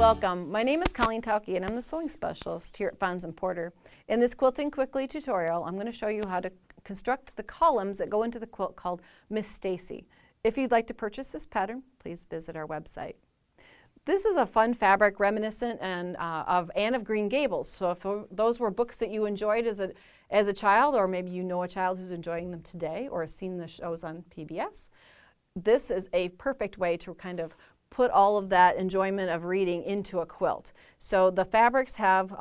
Welcome. My name is Colleen Tauke and I'm the sewing specialist here at Fons and Porter. In this Quilting Quickly tutorial, I'm going to show you how to construct the columns that go into the quilt called Miss Stacy. If you'd like to purchase this pattern, please visit our website. This is a fun fabric reminiscent of Anne of Green Gables. So if those were books that you enjoyed as a child, or maybe you know a child who's enjoying them today or has seen the shows on PBS, this is a perfect way to kind of put all of that enjoyment of reading into a quilt. So the fabrics have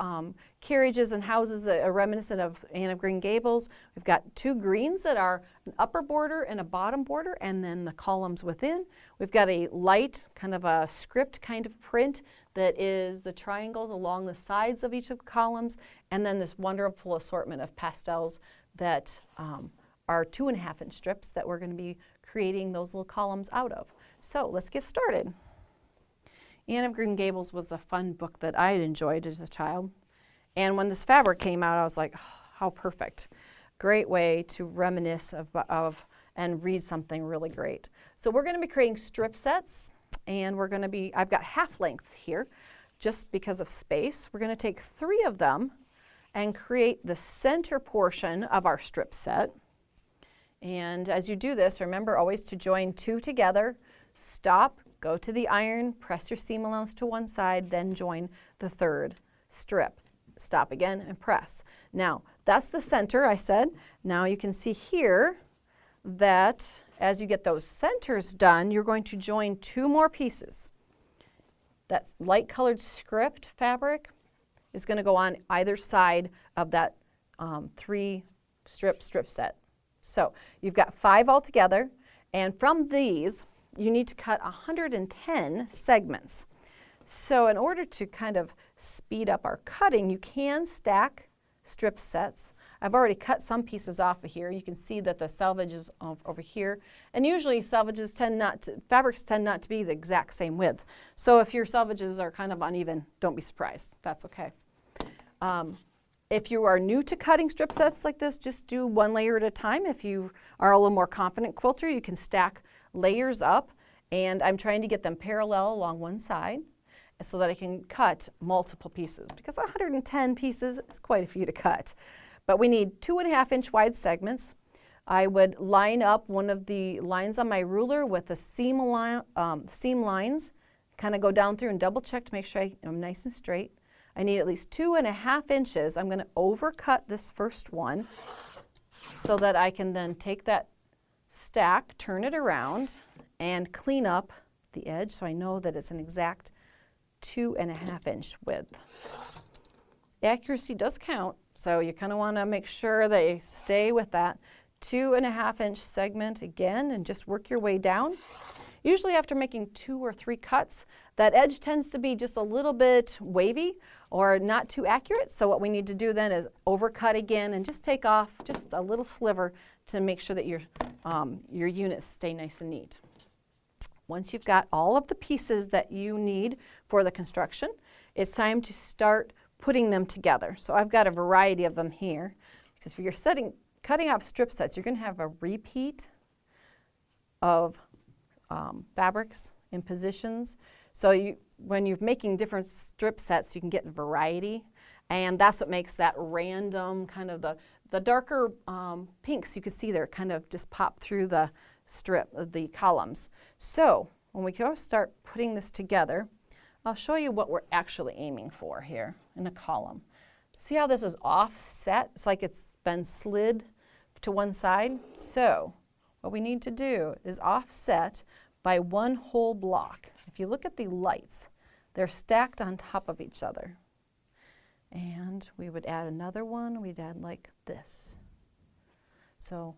carriages and houses that are reminiscent of Anne of Green Gables. We've got two greens that are an upper border and a bottom border, and then the columns within. We've got a light, kind of a script kind of print that is the triangles along the sides of each of the columns, and then this wonderful assortment of pastels that are 2.5-inch strips that we're going to be creating those little columns out of. So let's get started. Anne of Green Gables was a fun book that I had enjoyed as a child. And when this fabric came out, I was like, oh, how perfect. Great way to reminisce of and read something really great. So we're going to be creating strip sets, and I've got half length here just because of space. We're going to take 3 of them and create the center portion of our strip set. And as you do this, remember always to join 2 together. Stop, go to the iron, press your seam allowance to one side, then join the 3rd strip. Stop again and press. Now, that's the center, I said. Now you can see here that as you get those centers done, you're going to join 2 more pieces. That light colored script fabric is going to go on either side of that 3 strip set. So you've got 5 altogether, and from these, you need to cut 110 segments. So in order to kind of speed up our cutting, you can stack strip sets. I've already cut some pieces off of here. You can see that the selvage is over here. And usually fabrics tend not to be the exact same width. So if your selvages are kind of uneven, don't be surprised. That's okay. If you are new to cutting strip sets like this, just do 1 layer at a time. If you are a little more confident quilter, you can stack layers up, and I'm trying to get them parallel along one side so that I can cut multiple pieces, because 110 pieces is quite a few to cut. But we need 2.5-inch wide segments. I would line up one of the lines on my ruler with the seam lines, kind of go down through and double check to make sure I'm nice and straight. I need at least 2.5 inches. I'm going to overcut this first one so that I can then take that stack, turn it around, and clean up the edge so I know that it's an exact 2.5-inch width. Accuracy does count, so you kind of want to make sure that you stay with that 2.5-inch segment again and just work your way down. Usually after making 2 or 3 cuts, that edge tends to be just a little bit wavy or not too accurate. So what we need to do then is overcut again and just take off just a little sliver to make sure that your units stay nice and neat. Once you've got all of the pieces that you need for the construction, it's time to start putting them together. So I've got a variety of them here, because if you're cutting off strip sets, you're going to have a repeat of fabrics in positions. So when you're making different strip sets, you can get variety, and that's what makes that random kind of the darker pinks you can see there kind of just pop through the the columns. So when we go start putting this together, I'll show you what we're actually aiming for here in a column. See how this is offset? It's like it's been slid to one side. So what we need to do is offset by 1 whole block. If you look at the lights, they're stacked on top of each other. And we would add another one. We'd add like this. So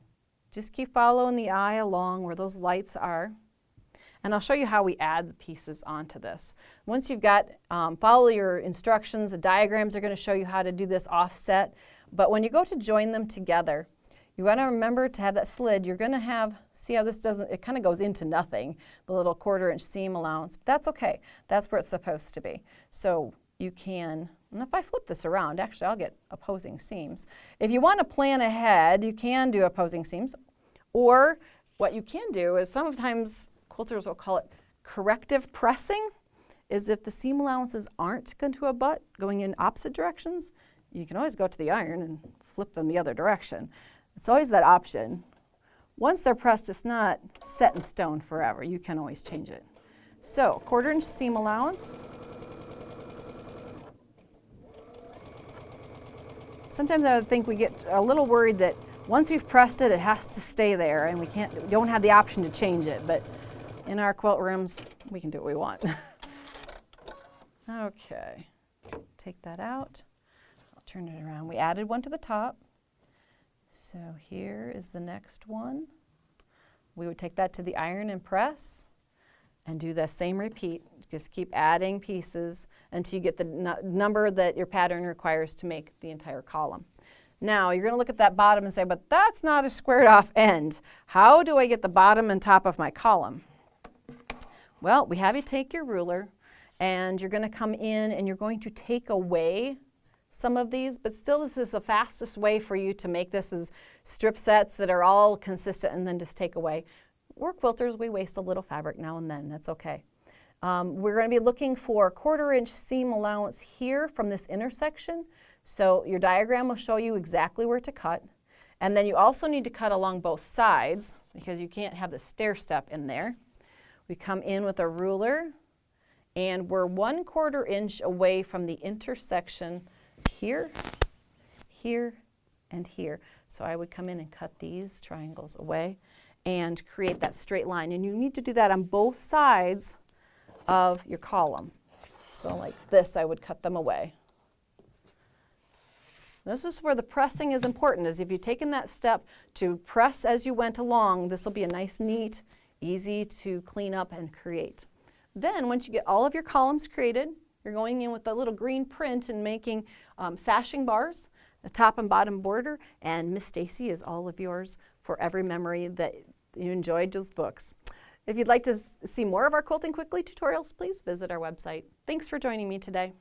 just keep following the eye along where those lights are. And I'll show you how we add the pieces onto this. Once you've got, follow your instructions, the diagrams are going to show you how to do this offset. But when you go to join them together, you want to remember to have that slid. You're going to have, see how this doesn't, it kind of goes into nothing, the little 1/4-inch seam allowance. But that's okay. That's where it's supposed to be. So you can, and if I flip this around, actually I'll get opposing seams. If you want to plan ahead, you can do opposing seams. Or what you can do is sometimes quilters will call it corrective pressing. is if the seam allowances aren't going to abut, going in opposite directions, you can always go to the iron and flip them the other direction. It's always that option. Once they're pressed, it's not set in stone forever. You can always change it. So, 1/4 inch seam allowance. Sometimes I would think we get a little worried that once we've pressed it, it has to stay there and we don't have the option to change it, but in our quilt rooms, we can do what we want. Okay, take that out. I'll turn it around. We added one to the top. So here is the next one. We would take that to the iron and press and do the same repeat. Just keep adding pieces until you get the number that your pattern requires to make the entire column. Now you're going to look at that bottom and say, but that's not a squared off end. How do I get the bottom and top of my column? Well, we have you take your ruler and you're going to come in and you're going to take away some of these, but still this is the fastest way for you to make this as strip sets that are all consistent and then just take away. We're quilters, we waste a little fabric now and then, that's okay. We're going to be looking for 1/4 inch seam allowance here from this intersection. So your diagram will show you exactly where to cut. And then you also need to cut along both sides because you can't have the stair step in there. We come in with a ruler and we're 1/4 inch away from the intersection here, here, and here. So I would come in and cut these triangles away and create that straight line. And you need to do that on both sides of your column. So like this, I would cut them away. This is where the pressing is important, is if you've taken that step to press as you went along, this will be a nice, neat, easy to clean up and create. Then once you get all of your columns created, you're going in with a little green print and making sashing bars, the top and bottom border, and Miss Stacy is all of yours for every memory that you enjoyed those books. If you'd like to see more of our Quilting Quickly tutorials, please visit our website. Thanks for joining me today.